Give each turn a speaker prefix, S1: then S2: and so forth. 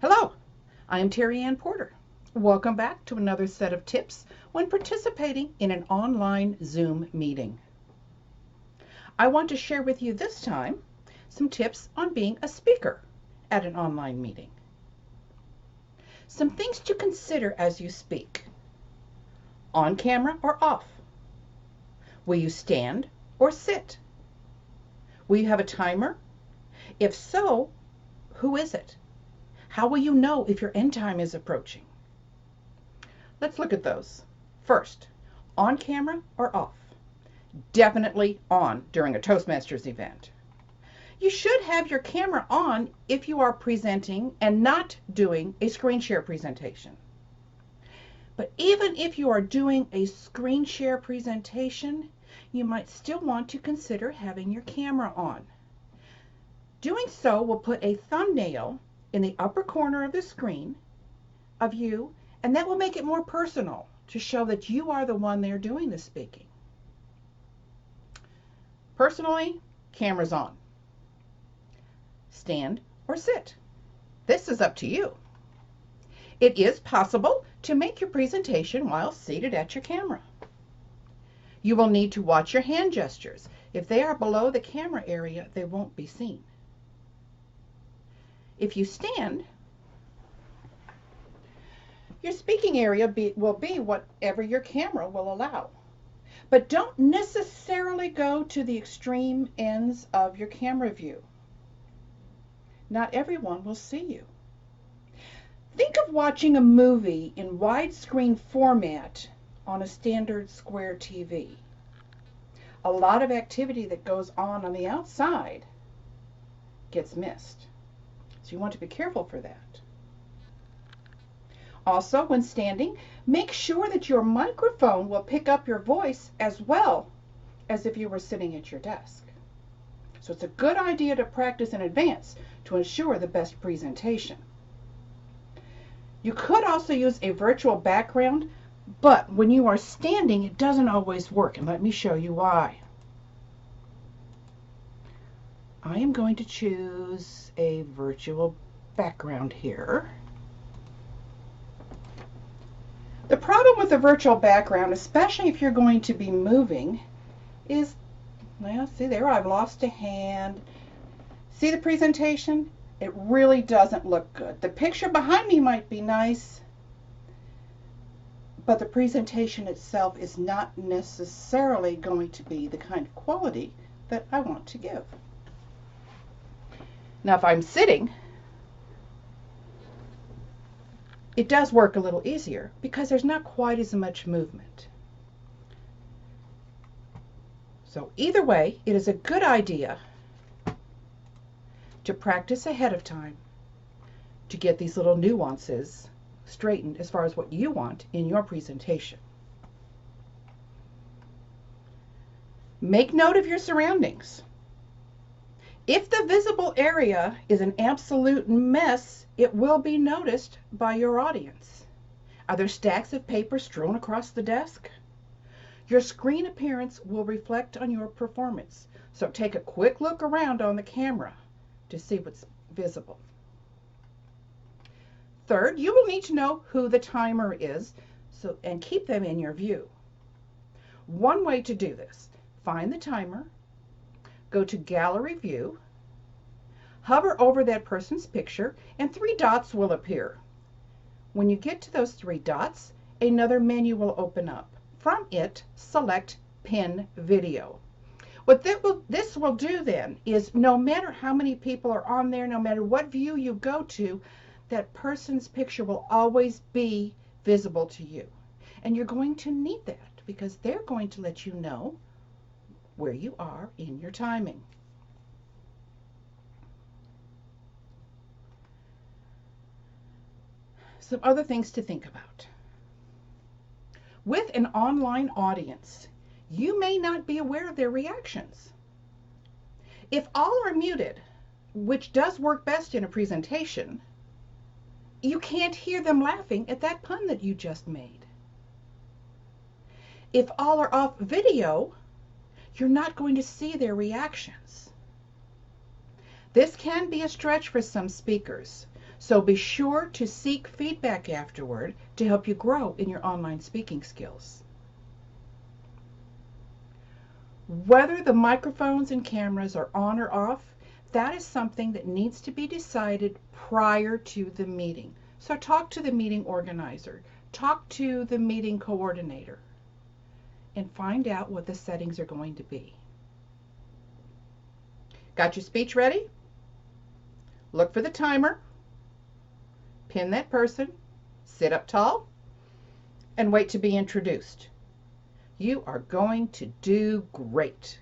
S1: Hello, I am Terry Ann Porter. Welcome back to another set of tips when participating in an online Zoom meeting. I want to share with you this time some tips on being a speaker at an online meeting. Some things to consider as you speak. On camera or off? Will you stand or sit? Will you have a timer? If so, who is it? How will you know if your end time is approaching? Let's look at those. First, on camera or off? Definitely on during a Toastmasters event. You should have your camera on if you are presenting and not doing a screen share presentation. But even if you are doing a screen share presentation, you might still want to consider having your camera on. Doing so will put a thumbnail in the upper corner of the screen of you, and that will make it more personal to show that you are the one there doing the speaking. Personally, camera's on. Stand or sit. This is up to you. It is possible to make your presentation while seated at your camera. You will need to watch your hand gestures. If they are below the camera area, they won't be seen. If you stand, your speaking area will be whatever your camera will allow. But don't necessarily go to the extreme ends of your camera view. Not everyone will see you. Think of watching a movie in widescreen format on a standard square TV. A lot of activity that goes on the outside gets missed. So you want to be careful for that. Also, when standing, make sure that your microphone will pick up your voice as well as if you were sitting at your desk. So it's a good idea to practice in advance to ensure the best presentation. You could also use a virtual background, but when you are standing, it doesn't always work, and let me show you why. I am going to choose a virtual background here. The problem with the virtual background, especially if you're going to be moving, is, well, see there, I've lost a hand. See the presentation? It really doesn't look good. The picture behind me might be nice, but the presentation itself is not necessarily going to be the kind of quality that I want to give. Now, if I'm sitting, it does work a little easier because there's not quite as much movement. So either way, it is a good idea to practice ahead of time to get these little nuances straightened as far as what you want in your presentation. Make note of your surroundings. If the visible area is an absolute mess, it will be noticed by your audience. Are there stacks of paper strewn across the desk? Your screen appearance will reflect on your performance, so take a quick look around on the camera to see what's visible. Third, you will need to know who the timer is and keep them in your view. One way to do this, find the timer, go to Gallery View, hover over that person's picture, and 3 dots will appear. When you get to those 3 dots, another menu will open up. From it, select Pin Video. What this will do then is no matter how many people are on there, no matter what view you go to, that person's picture will always be visible to you. And you're going to need that because they're going to let you know where you are in your timing. Some other things to think about. With an online audience, you may not be aware of their reactions. If all are muted, which does work best in a presentation, you can't hear them laughing at that pun that you just made. If all are off video, you're not going to see their reactions. This can be a stretch for some speakers, So be sure to seek feedback afterward to help you grow in your online speaking skills. Whether the microphones and cameras are on or off, that is something that needs to be decided prior to the meeting. So talk to the meeting organizer, talk to the meeting coordinator, and find out what the settings are going to be. Got your speech ready? Look for the timer, pin that person, sit up tall, and wait to be introduced. You are going to do great.